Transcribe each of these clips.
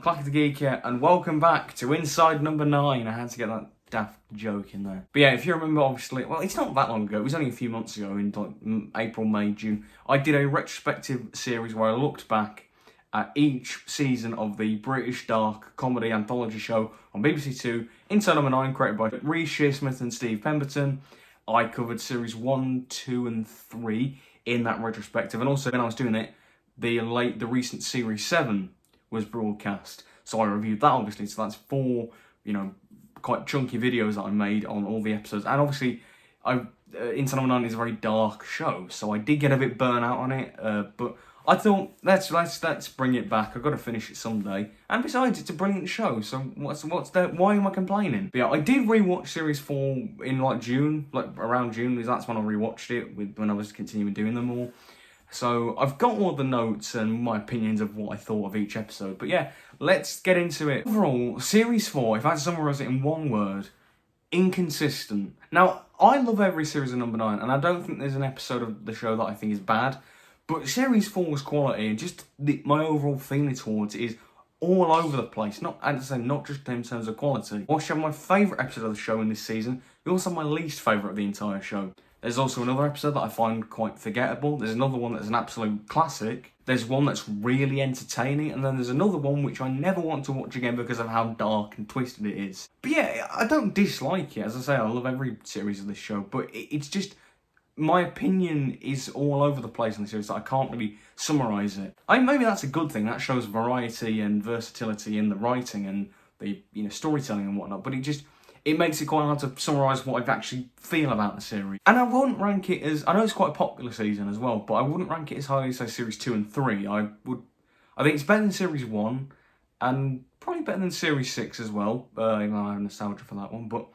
Clack the Geek here, and welcome back to Inside No.9. I had to get that daft joke in there. But yeah, if you remember, obviously, well, it's not that long ago, it was only a few months ago, in like April, May, June, I did a retrospective series where I looked back at each season of the British dark comedy anthology show on BBC Two, Inside No.9, created by Reece Shearsmith and Steve Pemberton. I covered series 1, 2 and 3 in that retrospective, and also when I was doing it, the recent series 7 was broadcast, so I reviewed that, obviously. So that's 4, quite chunky videos that I made on all the episodes. And obviously, Inside No.9 is a very dark show, so I did get a bit burnt out on it. But I thought let's bring it back. I've got to finish it someday. And besides, it's a brilliant show. So what's that? Why am I complaining? But yeah, I did rewatch series 4 in June, around June, because that's when I rewatched it when I was continuing doing them all. So I've got all the notes and my opinions of what I thought of each episode. But yeah, let's get into it. Overall, Series 4, if I had to summarise it in one word, inconsistent. Now, I love every series of No.9, and I don't think there's an episode of the show that I think is bad. But Series 4's quality, and just my overall feeling towards it is all over the place. Not just in terms of quality. Whilst you have my favourite episode of the show in this season, you also have my least favourite of the entire show. There's also another episode that I find quite forgettable. There's another one that's an absolute classic. There's one that's really entertaining. And then there's another one which I never want to watch again because of how dark and twisted it is. But yeah, I don't dislike it. As I say, I love every series of this show. But it's just, my opinion is all over the place in the series. I can't really summarise it. Maybe that's a good thing. That shows variety and versatility in the writing and the storytelling and whatnot. But it makes it quite hard to summarise what I actually feel about the series. And I wouldn't rank it as, I know it's quite a popular season as well, but I wouldn't rank it as highly as, say, Series 2 and 3. I think it's better than Series 1, and probably better than Series 6 as well, even though I have nostalgia for that one. But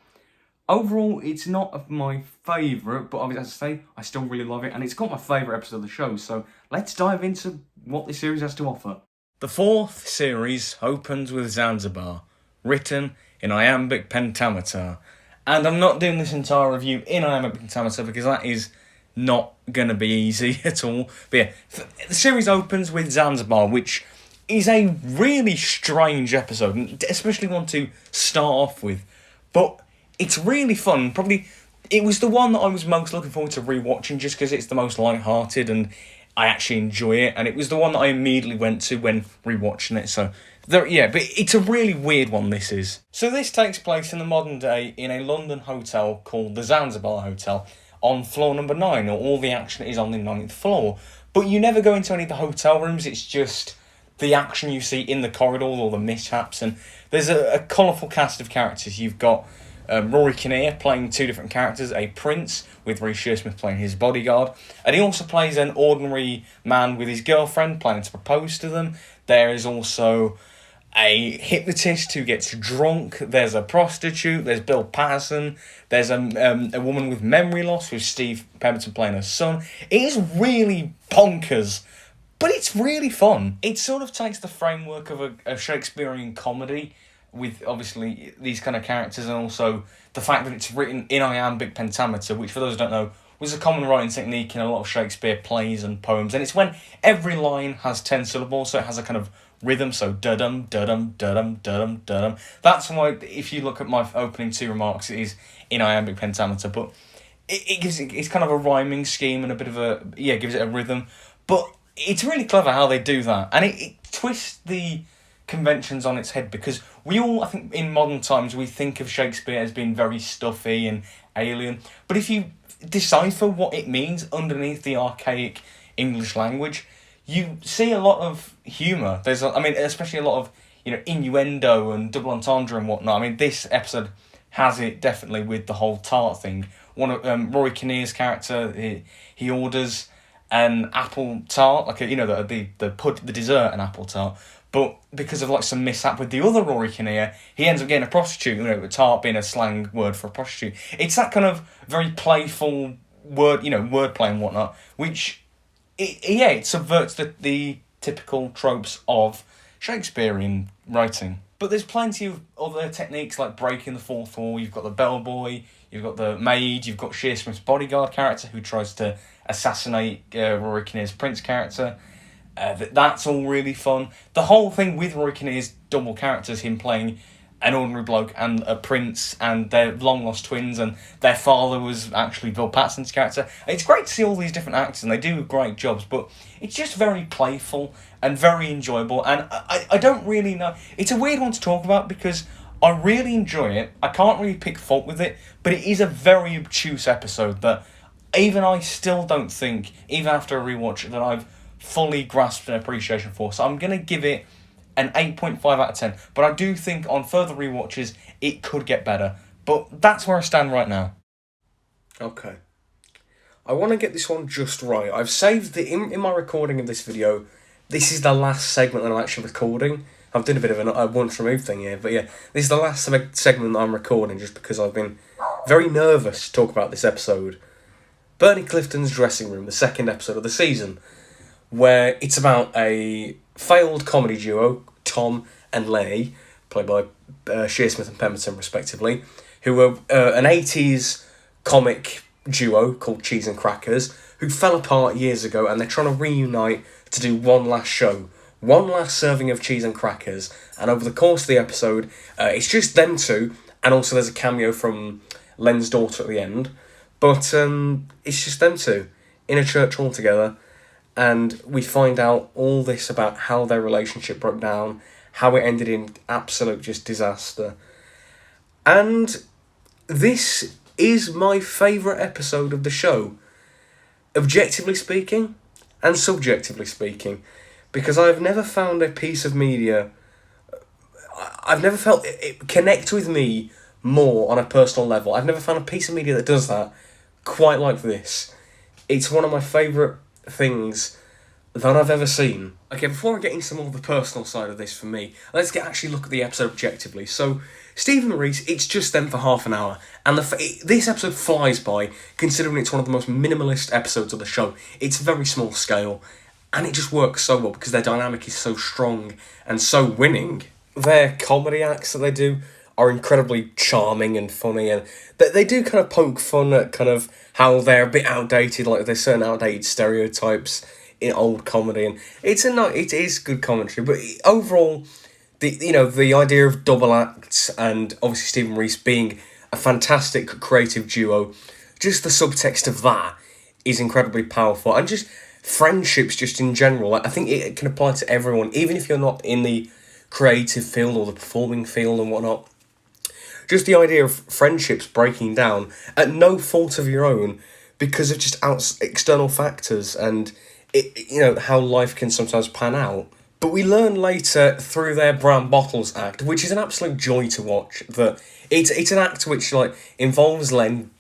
overall, it's not my favourite, but obviously, as I say, I still really love it, and it's got my favourite episode of the show, so let's dive into what this series has to offer. The 4th series opens with Zanzibar, written in iambic pentameter. And I'm not doing this entire review in iambic pentameter because that is not going to be easy at all. But yeah, the series opens with Zanzibar, which is a really strange episode, especially one to start off with. But it's really fun. Probably, it was the one that I was most looking forward to rewatching just because it's the most light-hearted and I actually enjoy it. And it was the one that I immediately went to when rewatching it, so but it's a really weird one, this is. So this takes place in the modern day in a London hotel called the Zanzibar Hotel on floor number 9, or all the action is on the 9th floor. But you never go into any of the hotel rooms, it's just the action you see in the corridors or the mishaps. And there's a colourful cast of characters. You've got Rory Kinnear playing 2 different characters, a prince with Reece Shearsmith playing his bodyguard, and he also plays an ordinary man with his girlfriend planning to propose to them. There is also a hypnotist who gets drunk, there's a prostitute, there's Bill Patterson, there's a woman with memory loss with Steve Pemberton playing her son. It is really bonkers, but it's really fun. It sort of takes the framework of a Shakespearean comedy with obviously these kind of characters, and also the fact that it's written in iambic pentameter, which for those who don't know was a common writing technique in a lot of Shakespeare plays and poems. And it's when every line has 10 syllables, so it has a kind of rhythm, so da-dum, da-dum, da-dum, da-dum, da-dum. That's why, if you look at my opening 2 remarks, it is in iambic pentameter, but it's kind of a rhyming scheme and a bit of gives it a rhythm. But it's really clever how they do that, and it twists the conventions on its head, because we all, I think, in modern times, we think of Shakespeare as being very stuffy and alien, but if you decipher what it means underneath the archaic English language, you see a lot of humour. There's, especially a lot of, innuendo and double entendre and whatnot. This episode has it definitely with the whole tart thing. One of Rory Kinnear's character, he orders an apple tart, the dessert, an apple tart. But because of like some mishap with the other Rory Kinnear, he ends up getting a prostitute. Tart being a slang word for a prostitute. It's that kind of very playful wordplay and whatnot, which it subverts the typical tropes of Shakespearean writing. But there's plenty of other techniques like breaking the fourth wall. You've got the bellboy, you've got the maid, you've got Shearsmith's bodyguard character who tries to assassinate Rory Kinnear's prince character. That's all really fun. The whole thing with Roy Kinnear's double characters, him playing an ordinary bloke and a prince, and their long-lost twins, and their father was actually Bill Paxton's character. It's great to see all these different actors, and they do great jobs, but it's just very playful and very enjoyable, and I don't really know. It's a weird one to talk about, because I really enjoy it. I can't really pick fault with it, but it is a very obtuse episode that even I still don't think, even after a rewatch, that I've fully grasped an appreciation for. So I'm going to give it an 8.5 out of 10. But I do think on further rewatches, it could get better. But that's where I stand right now. Okay. I want to get this one just right. I've saved in my recording of this video, this is the last segment that I'm actually recording. I've done a bit of a once removed thing here, but yeah, this is the last segment that I'm recording just because I've been very nervous to talk about this episode. Bernie Clifton's Dressing Room, the second episode of the season, where it's about a failed comedy duo, Tom and Lenny, played by Shearsmith and Pemberton respectively, who were an 80s comic duo called Cheese and Crackers, who fell apart years ago, and they're trying to reunite to do one last show. One last serving of cheese and crackers, and over the course of the episode, it's just them two, and also there's a cameo from Len's daughter at the end, but it's just them two in a church all together, and we find out all this about how their relationship broke down, how it ended in absolute just disaster, and this is my favourite episode of the show, objectively speaking, and subjectively speaking. Because I've never found a piece of media, I've never felt it connect with me more on a personal level. I've never found a piece of media that does that quite like this. It's one of my favourite things that I've ever seen. Okay, before I get into more of the personal side of this for me, let's actually look at the episode objectively. So, Stephen and Reese, it's just them for half an hour, and this episode flies by, considering it's one of the most minimalist episodes of the show. It's very small scale. And it just works so well because their dynamic is so strong and so winning. Their comedy acts that they do are incredibly charming and funny, and they do kind of poke fun at kind of how they're a bit outdated, like there's certain outdated stereotypes in old comedy, and it is good commentary. But overall, the idea of double acts and obviously Stephen Reese being a fantastic creative duo, just the subtext of that is incredibly powerful, and just friendships just in general. I think it can apply to everyone, even if you're not in the creative field or the performing field and whatnot. Just the idea of friendships breaking down at no fault of your own because of just external factors and how life can sometimes pan out. But we learn later through their Brown Bottles act, which is an absolute joy to watch, that it's an act which involves Len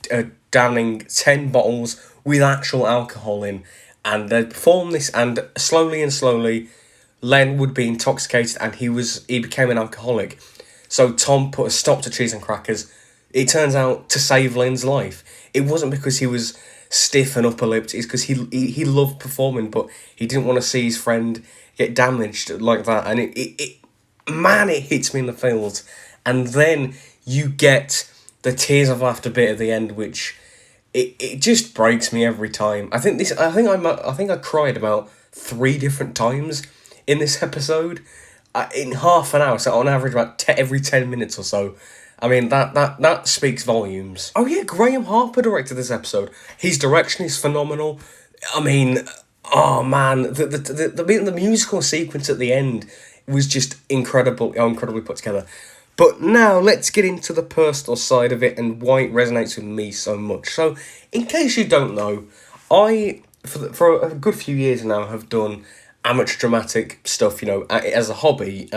downing 10 bottles with actual alcohol in. And they perform this, and slowly, Len would be intoxicated, and he became an alcoholic. So Tom put a stop to Cheese and Crackers. It turns out to save Len's life. It wasn't because he was stiff and upper-lipped. It's because he loved performing, but he didn't want to see his friend get damaged like that. And it hits me in the feels. And then you get the tears of laughter bit at the end, which It just breaks me every time. I think I cried about 3 different times in this episode, in half an hour. So on average, about every 10 minutes or so. I mean that speaks volumes. Oh yeah, Graham Harper directed this episode. His direction is phenomenal. I mean, oh man, the musical sequence at the end was just incredibly put together. But now, let's get into the personal side of it and why it resonates with me so much. So, in case you don't know, I, for a good few years now, have done amateur dramatic stuff, as a hobby,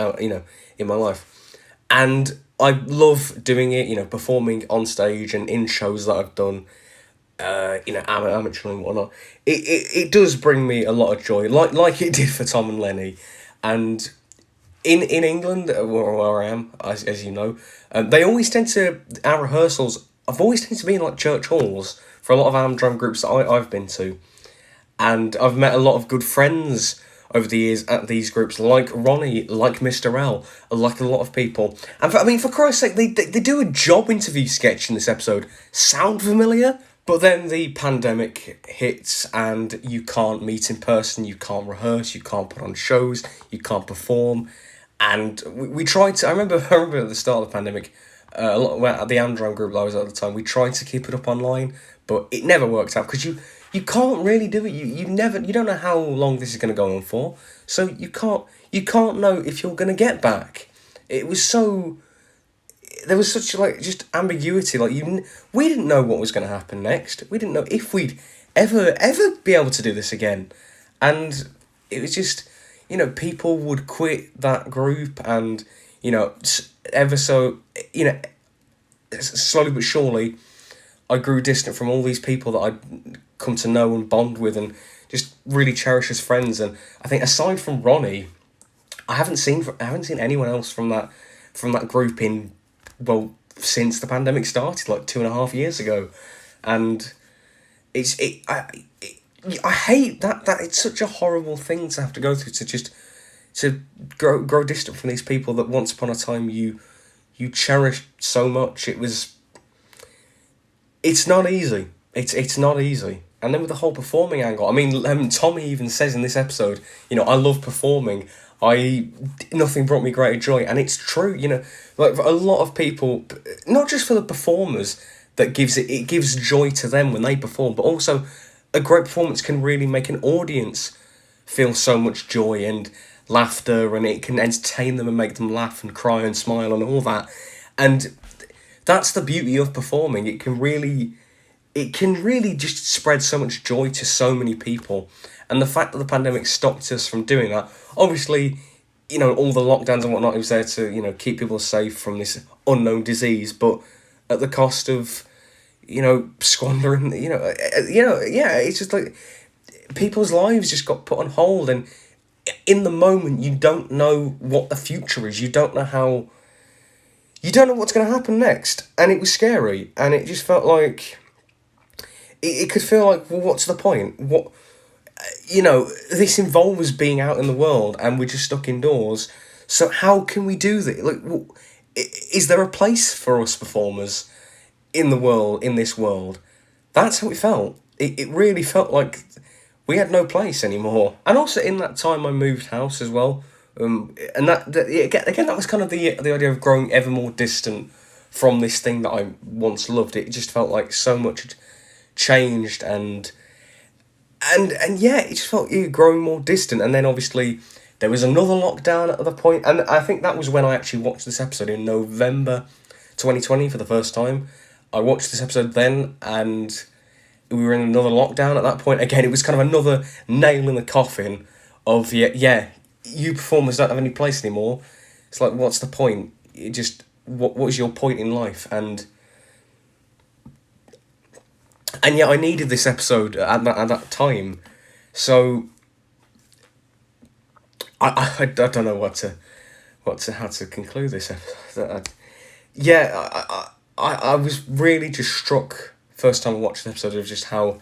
in my life. And I love doing it, performing on stage and in shows that I've done, amateur and whatnot. It does bring me a lot of joy, like it did for Tom and Lenny. And In England, where I am, as you know, our rehearsals have always tended to be in church halls for a lot of drum groups that I've been to. And I've met a lot of good friends over the years at these groups, like Ronnie, like Mr. L, like a lot of people. And for Christ's sake, they do a job interview sketch in this episode. Sound familiar? But then the pandemic hits and you can't meet in person, you can't rehearse, you can't put on shows, you can't perform. And we tried to, I remember at the start of the pandemic, at the Andron group that I was at the time, we tried to keep it up online, but it never worked out because you can't really do it. You don't know how long this is going to go on for. So you can't know if you're going to get back. It was so... There was such just ambiguity. We didn't know what was going to happen next. We didn't know if we'd ever be able to do this again, and it was just, people would quit that group, and ever so, slowly but surely, I grew distant from all these people that I'd come to know and bond with, and just really cherish as friends. And I think aside from Ronnie, I haven't seen anyone else from that group since the pandemic started, 2.5 years ago. And I hate that it's such a horrible thing to have to go through, to grow distant from these people that once upon a time you cherished so much. It's not easy. It's not easy. And then with the whole performing angle, I mean, Tommy even says in this episode, I love performing. Nothing brought me greater joy, and it's true. For a lot of people, not just for the performers, that it gives joy to them when they perform, but also a great performance can really make an audience feel so much joy and laughter, and it can entertain them and make them laugh and cry and smile and all that. And that's the beauty of performing. It can really just spread so much joy to so many people. And the fact that the pandemic stopped us from doing that, obviously, all the lockdowns and whatnot, it was there to, keep people safe from this unknown disease, but at the cost of, squandering, it's just people's lives just got put on hold, and in the moment, you don't know what the future is. You don't know what's going to happen next. And it was scary, and it just felt like, it could feel like, well, what's the point? This involves being out in the world, and we're just stuck indoors. So how can we do this? Is there a place for us performers in this world? That's how it felt. It really felt like we had no place anymore. And also in that time I moved house as well. And that was kind of the idea of growing ever more distant from this thing that I once loved. It just felt like so much had changed, and yeah, it just felt growing more distant. And then obviously there was another lockdown at the point, and I think that was when I actually watched this episode in November 2020 for the first time. I watched this episode then, and we were in another lockdown at that point. Again, it was kind of another nail in the coffin of, you performers don't have any place anymore. It's like, what's the point? What was your point in life? And yeah, I needed this episode at that time. So I don't know how to conclude this episode. I was really just struck first time I watched the episode of just how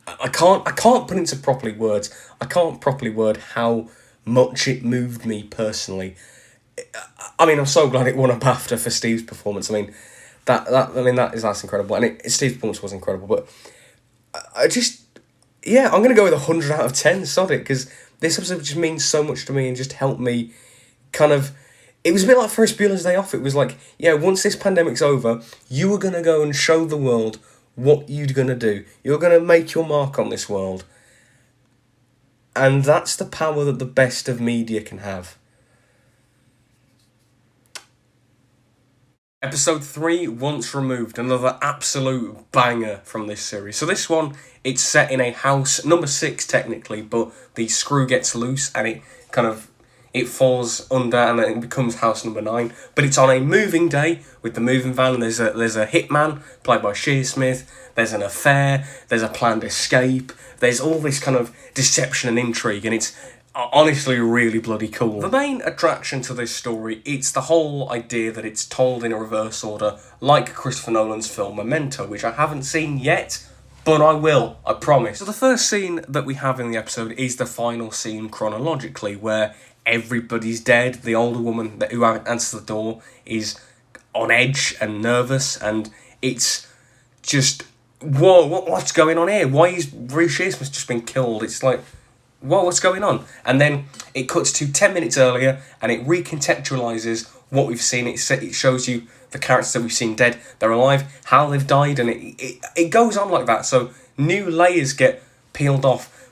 I can't put into properly words. I can't properly word how much it moved me personally. I mean, I'm so glad it won a BAFTA for Steve's performance. I mean, that's incredible, and Steve's performance was incredible. But I'm gonna go with 100 out of 10. Sod it, because this episode just means so much to me and just helped me kind of. It was a bit like Ferris Bueller's Day Off. It was like, once this pandemic's over, you are gonna go and show the world what you're gonna do. You're gonna make your mark on this world, and that's the power that the best of media can have. Episode 3, Once Removed, another absolute banger from this series. So this one, it's set in a house, number 6 technically, but the screw gets loose and it falls under and then it becomes house number 9. But it's on a moving day with the moving van, and there's a hitman played by Shearsmith, there's an affair, there's a planned escape, there's all this kind of deception and intrigue, and it's honestly really bloody cool. The main attraction to this story, it's the whole idea that it's told in a reverse order, like Christopher Nolan's film Memento, which I haven't seen yet, but I will, I promise. So the first scene that we have in the episode is the final scene chronologically, where everybody's dead. The older woman who answers the door is on edge and nervous, and it's just whoa, what's going on here? Why is Reese Shearsmith just been killed? It's like, whoa, what's going on? And then it cuts to 10 minutes earlier, and it recontextualises what we've seen. It shows you the characters that we've seen dead, they're alive, how they've died, and it goes on like that. So new layers get peeled off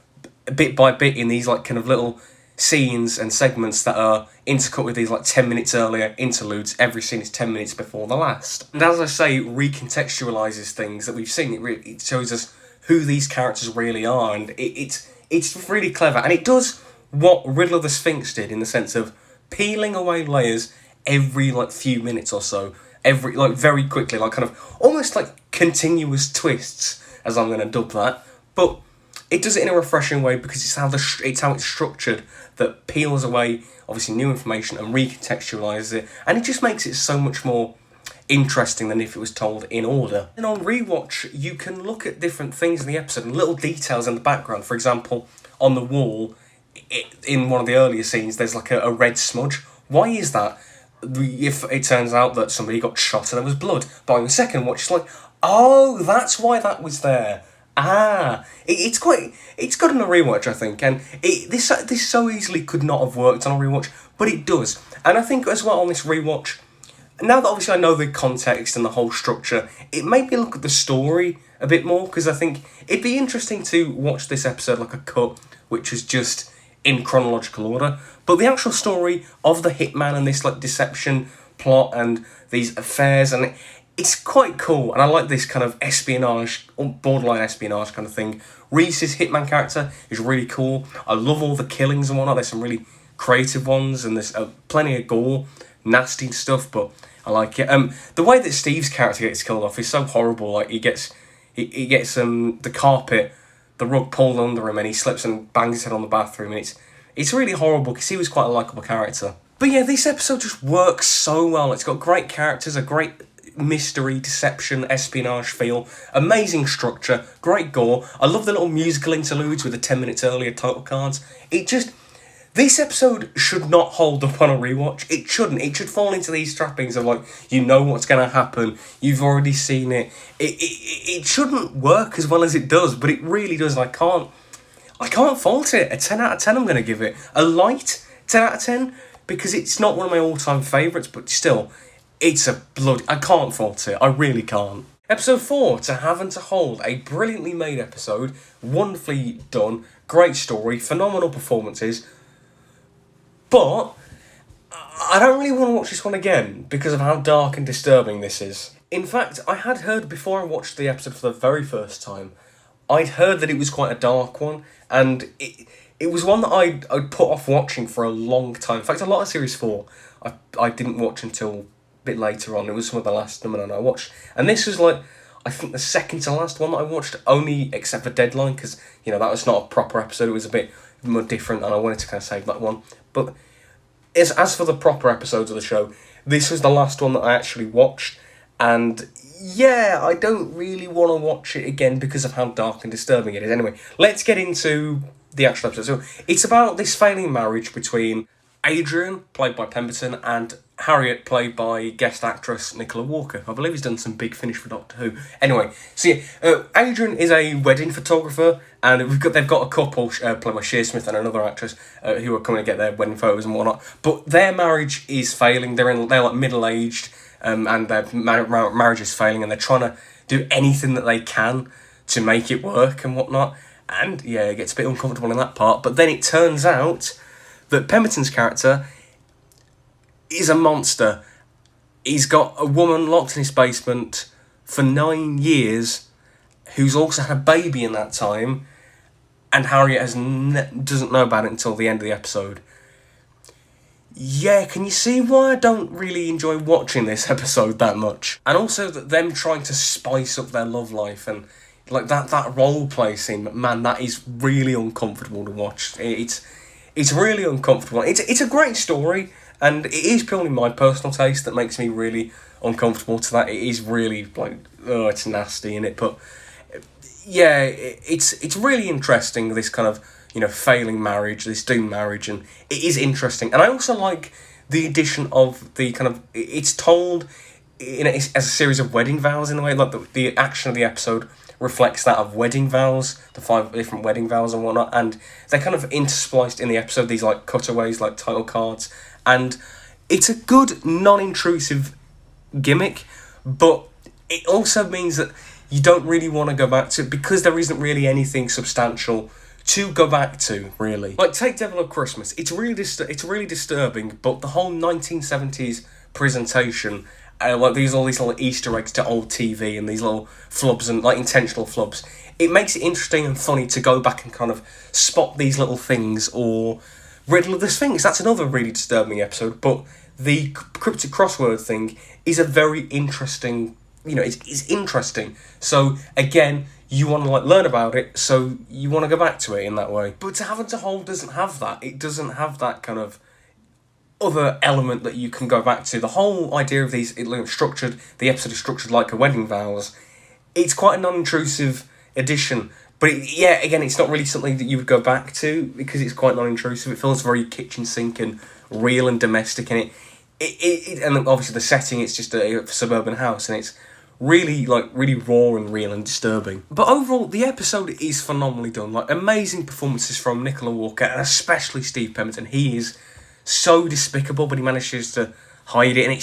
bit by bit in these like kind of little scenes and segments that are intercut with these like 10 minutes earlier interludes. Every scene is 10 minutes before the last. And as I say, it recontextualises things that we've seen. It shows us who these characters really are, and it's really clever. And it does what Riddler the Sphinx did in the sense of peeling away layers every like few minutes or so. Very quickly, like kind of almost like continuous twists, as I'm going to dub that. But it does it in a refreshing way because it's how it's structured that peels away obviously new information and recontextualises it, and it just makes it so much more interesting than if it was told in order. And on rewatch, you can look at different things in the episode and little details in the background. For example, on the wall, in one of the earlier scenes, there's like a red smudge. Why is that? If it turns out that somebody got shot and there was blood. But on the second watch, it's like, oh, that's why that was there. It's good on a rewatch, I think, and this so easily could not have worked on a rewatch, but it does. And I think as well on this rewatch, now that obviously I know the context and the whole structure, it made me look at the story a bit more, because I think it'd be interesting to watch this episode like a cut, which is just in chronological order, but the actual story of the hitman and this like deception plot and these affairs, and it's quite cool, and I like this kind of espionage, borderline espionage kind of thing. Reese's hitman character is really cool. I love all the killings and whatnot. There's some really creative ones, and there's plenty of gore, nasty stuff, but I like it. The way that Steve's character gets killed off is so horrible. Like he gets the carpet, the rug pulled under him, and he slips and bangs his head on the bathroom, and it's really horrible because he was quite a likeable character. But yeah, this episode just works so well. It's got great characters, a great mystery, deception, espionage feel, amazing structure, great gore. I love the little musical interludes with the 10 minutes earlier title cards. This episode should not hold up on a rewatch. It shouldn't. It should fall into these trappings of like, you know what's going to happen, you've already seen it. It shouldn't work as well as it does, but it really does. I can't fault it. A 10 out of 10 I'm going to give it. A light 10 out of 10, because it's not one of my all-time favourites, but still, I can't fault it. I really can't. Episode 4, To Have and To Hold. A brilliantly made episode, wonderfully done, great story, phenomenal performances. But I don't really want to watch this one again because of how dark and disturbing this is. In fact, I had heard before I watched the episode for the very first time, I'd heard that it was quite a dark one, and it was one that I'd put off watching for a long time. In fact, a lot of Series 4 I didn't watch until a bit later on. It was some of the last number 9 I watched. And this was like, I think the second to last one that I watched, only except for Deadline, because, that was not a proper episode. It was a bit more different, and I wanted to kind of save that one. But as for the proper episodes of the show, this was the last one that I actually watched, and yeah, I don't really want to watch it again because of how dark and disturbing it is. Anyway, let's get into the actual episode. So it's about this failing marriage between Adrian, played by Pemberton, and Harriet, played by guest actress Nicola Walker. I believe he's done some Big Finish for Doctor Who. Anyway, so yeah, Adrian is a wedding photographer, and they've got a couple, played by Shearsmith and another actress, who are coming to get their wedding photos and whatnot. But their marriage is failing. They're like middle-aged, and their marriage is failing, and they're trying to do anything that they can to make it work and whatnot. And yeah, it gets a bit uncomfortable in that part. But then it turns out that Pemberton's character is a monster. He's got a woman locked in his basement for 9 years, who's also had a baby in that time, and Harriet doesn't know about it until the end of the episode. Yeah, can you see why I don't really enjoy watching this episode that much? And also that them trying to spice up their love life, and like that role play scene, man, that is really uncomfortable to watch. It's really uncomfortable. It's a great story, and it is purely my personal taste that makes me really uncomfortable to that. It is really like, oh, it's nasty in it, but yeah, it's really interesting, this kind of, failing marriage, this doomed marriage, and it is interesting. And I also like the addition of the kind of, it's told as a series of wedding vows in a way, like the action of the episode reflects that of wedding vows, the 5 different wedding vows and whatnot, and they're kind of interspliced in the episode, these like cutaways, like title cards, and it's a good non-intrusive gimmick, but it also means that you don't really want to go back to it because there isn't really anything substantial to go back to, really. Like, take Devil of Christmas. It's really disturbing, but the whole 1970s presentation, like all these little Easter eggs to old TV and these little flubs and like intentional flubs, it makes it interesting and funny to go back and kind of spot these little things or riddle of the Sphinx. That's another really disturbing episode, but the cryptic crossword thing is a very interesting, it's interesting. So again, you want to like learn about it, so you want to go back to it in that way. But Heaven to Hold doesn't have that. It doesn't have that kind of other element that you can go back to. The whole idea of these, the episode is structured like a wedding vows. It's quite a non-intrusive addition, but again, it's not really something that you would go back to because it's quite non-intrusive. It feels very kitchen sink and real and domestic, and and obviously the setting, it's just a suburban house, and it's really raw and real and disturbing. But overall, the episode is phenomenally done. Like, amazing performances from Nicola Walker and especially Steve Pemberton. He is so despicable, but he manages to hide it, and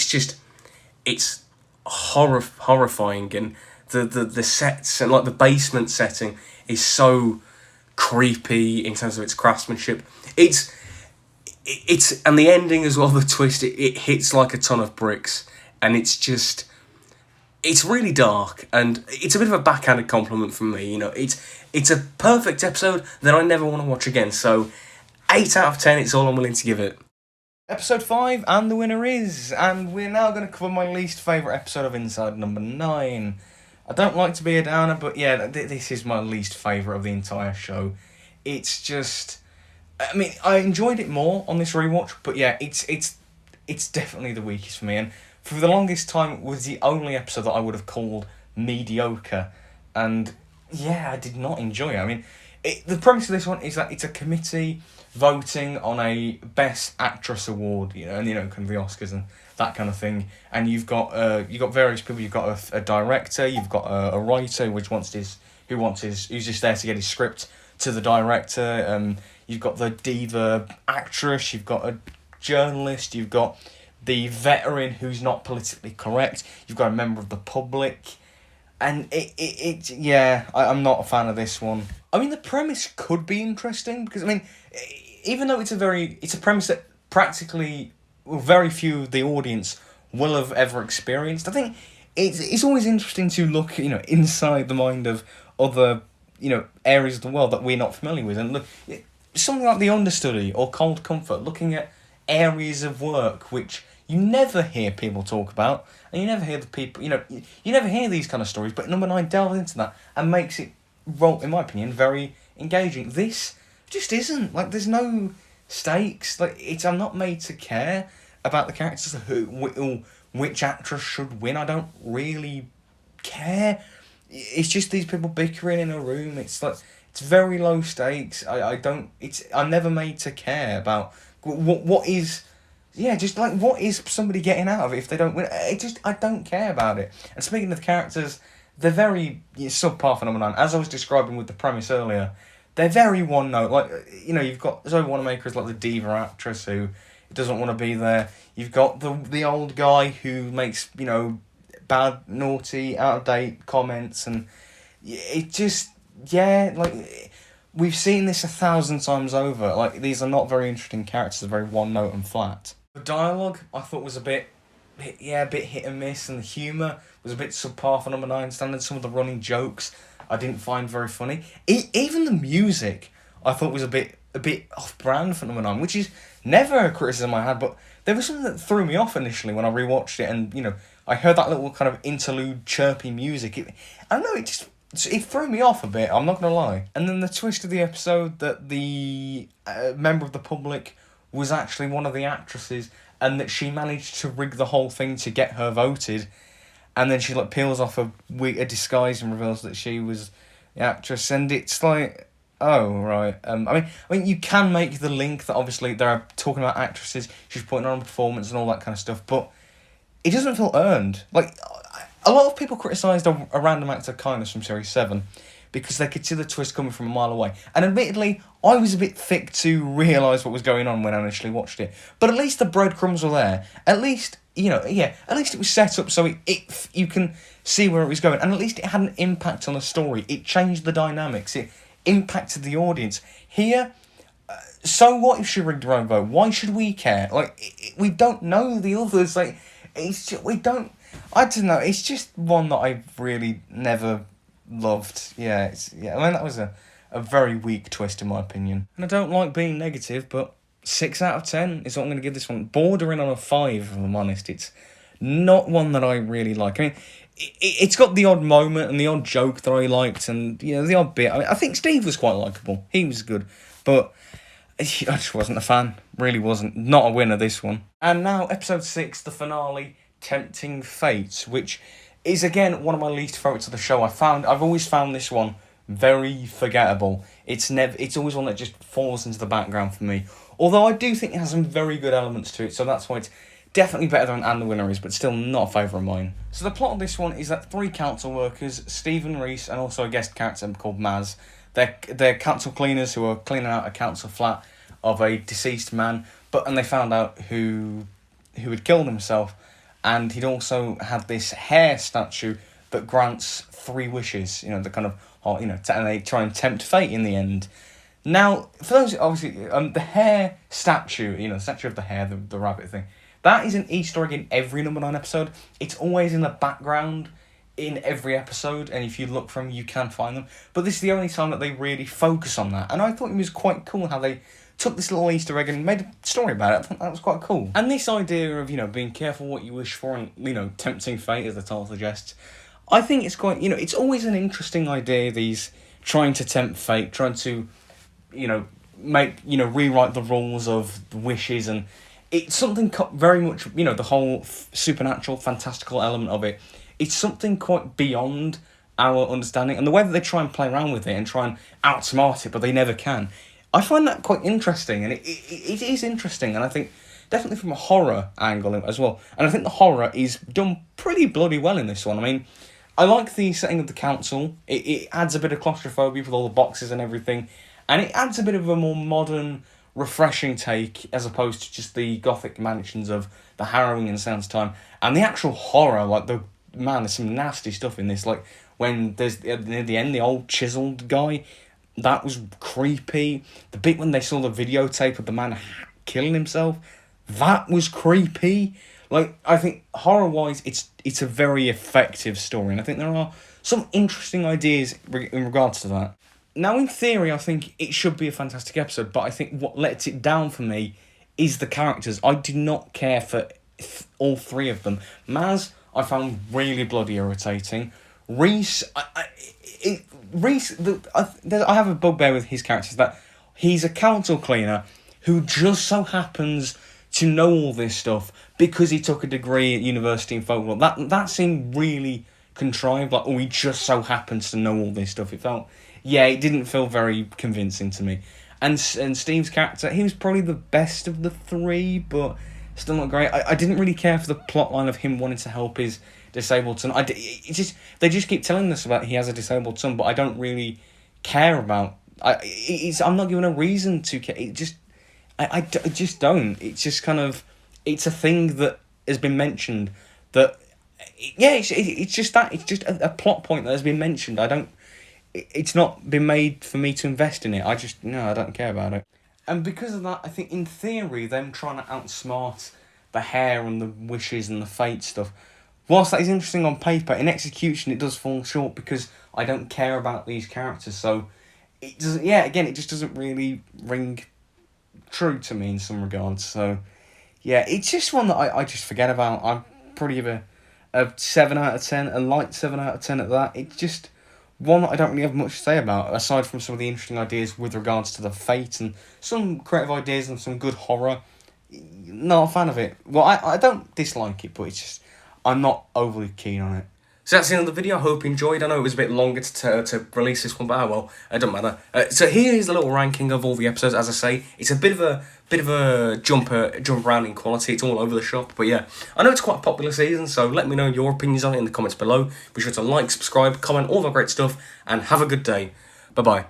it's horrifying. And the sets and like the basement setting is so creepy in terms of its craftsmanship. It's and the ending as well, the twist, it hits like a ton of bricks, and it's really dark, and it's a bit of a backhanded compliment from me. It's a perfect episode that I never want to watch again. So 8 out of 10, it's all I'm willing to give it. Episode 5, and the winner is, and we're now going to cover my least favourite episode of Inside No.9. I don't like to be a downer, but yeah, this is my least favourite of the entire show. It's just, I mean, I enjoyed it more on this rewatch, but yeah, it's definitely the weakest for me, and for the longest time it was the only episode that I would have called mediocre, and yeah, I did not enjoy it. I mean, the premise of this one is that it's a committee voting on a Best Actress award, and kind of the Oscars and that kind of thing. And you've got various people. You've got a director. You've got a writer, who's just there to get his script to the director. You've got the diva actress. You've got a journalist. You've got the veteran who's not politically correct. You've got a member of the public. And I'm not a fan of this one. I mean, the premise could be interesting because, I mean, even though it's a premise that practically very few of the audience will have ever experienced, I think it's always interesting to look, inside the mind of other, areas of the world that we're not familiar with, and look, something like The Understudy or Cold Comfort, looking at areas of work which you never hear people talk about, and you never hear the people, you never hear these kind of stories, but Number 9 delves into that and makes it, well, in my opinion, very engaging. This just isn't. Like, there's no stakes. Like, I'm not made to care about the characters, which actress should win. I don't really care. It's just these people bickering in a room. It's like, it's very low stakes. I'm never made to care about what is... Yeah, just like, what is somebody getting out of it if they don't win? I don't care about it. And speaking of the characters, they're very subpar for Number 9. As I was describing with the premise earlier, they're very one note. Like, you've got Zoe Wanamaker as like the diva actress who doesn't want to be there. You've got the old guy who makes, bad, naughty, out of date comments, and it just, like, we've seen this 1,000 times over. Like, these are not very interesting characters, they're very one note and flat. The dialogue, I thought, was a bit hit and miss, and the humour was a bit subpar for Number 9 standards. Some of the running jokes I didn't find very funny. Even the music, I thought, was a bit off-brand for Number 9, which is never a criticism I had, but there was something that threw me off initially when I rewatched it, and, I heard that little kind of interlude, chirpy music. I don't know, it threw me off a bit, I'm not going to lie. And then the twist of the episode that the member of the public was actually one of the actresses, and that she managed to rig the whole thing to get her voted, and then she peels off a disguise and reveals that she was the actress, and it's like, oh right. I mean, you can make the link that obviously they're talking about actresses, she's putting on a performance and all that kind of stuff, but it doesn't feel earned. Like, a lot of people criticised a random act of kindness from Series 7 because they could see the twist coming from a mile away. And admittedly, I was a bit thick to realise what was going on when I initially watched it. But at least the breadcrumbs were there. At least, at least it was set up so you can see where it was going. And at least it had an impact on the story. It changed the dynamics. It impacted the audience. Here, so what if she rigged her own vote? Why should we care? We don't know the others. We don't... I don't know. It's just one that I've really never loved. I mean, that was a very weak twist in my opinion. And I don't like being negative, but 6 out of 10 is what I'm going to give this one. Bordering on a 5, if I'm honest. It's not one that I really like. I mean, it's got the odd moment and the odd joke that I liked, and the odd bit. I think Steve was quite likeable. He was good, but I just wasn't a fan. Really wasn't. Not a winner, this one. And now, episode 6, the finale, Tempting Fate, which is again one of my least favourites of the show. I've always found this one very forgettable. It's always one that just falls into the background for me. Although I do think it has some very good elements to it, so that's why it's definitely better than And the Winner is, but still not a favourite of mine. So the plot of this one is that 3 council workers, Stephen Reese and also a guest character called Maz, they're council cleaners who are cleaning out a council flat of a deceased man, and they found out who had killed himself, and he'd also had this hair statue that grants 3 wishes, the kind of, and they try and tempt fate in the end. Now, for those, obviously, the hair statue, the statue of the hare, the rabbit thing, that is an Easter egg in every number 9 episode. It's always in the background in every episode, and if you look for them, you can find them. But this is the only time that they really focus on that, and I thought it was quite cool how they took this little Easter egg and made a story about it. I thought that was quite cool. And this idea of, being careful what you wish for and, tempting fate, as the title suggests, I think it's quite, it's always an interesting idea, these trying to tempt fate, trying to, make, rewrite the rules of the wishes, and it's something very much, the whole supernatural, fantastical element of it. It's something quite beyond our understanding, and the way that they try and play around with it and try and outsmart it, but they never can. I find that quite interesting, and it is interesting, and I think definitely from a horror angle as well. And I think the horror is done pretty bloody well in this one. I mean, I like the setting of the council. It adds a bit of claustrophobia with all the boxes and everything, and it adds a bit of a more modern, refreshing take as opposed to just the gothic mansions of the harrowing in Sans Time. And the actual horror, there's some nasty stuff in this. Like when there's near the end, the old chiseled guy. That was creepy. The bit when they saw the videotape of the man killing himself, that was creepy. I think horror-wise, it's a very effective story, and I think there are some interesting ideas in regards to that. Now, in theory, I think it should be a fantastic episode, but I think what lets it down for me is the characters. I did not care for all 3 of them. Maz, I found really bloody irritating. Reese, I have a bugbear with his character, that he's a council cleaner who just so happens to know all this stuff because he took a degree at university in folklore. That seemed really contrived, he just so happens to know all this stuff. It didn't feel very convincing to me. And Steve's character, he was probably the best of the 3, but still not great. I didn't really care for the plot line of him wanting to help his disabled son. They just keep telling us about he has a disabled son, but I don't really care about. I'm not given a reason to care. I just don't. It's just kind of, it's a thing that has been mentioned. It's just a plot point that has been mentioned. It's not been made for me to invest in it. I don't care about it. And because of that, I think in theory, them trying to outsmart the hair and the wishes and the fate stuff, whilst that is interesting on paper, in execution it does fall short because I don't care about these characters. So it doesn't. It just doesn't really ring true to me in some regards. So it's just one that I just forget about. I'm probably give a 7 out of 10, a light 7 out of 10 at that. It's just one that I don't really have much to say about, aside from some of the interesting ideas with regards to the fate and some creative ideas and some good horror. Not a fan of it. Well, I don't dislike it, but it's just, I'm not overly keen on it. So that's the end of the video. I hope you enjoyed. I know it was a bit longer to release this one, but well, it doesn't matter. So here is a little ranking of all the episodes. As I say, it's a bit of a jump around in quality. It's all over the shop, but yeah, I know it's quite a popular season. So let me know your opinions on it in the comments below. Be sure to like, subscribe, comment, all that great stuff, and have a good day. Bye bye.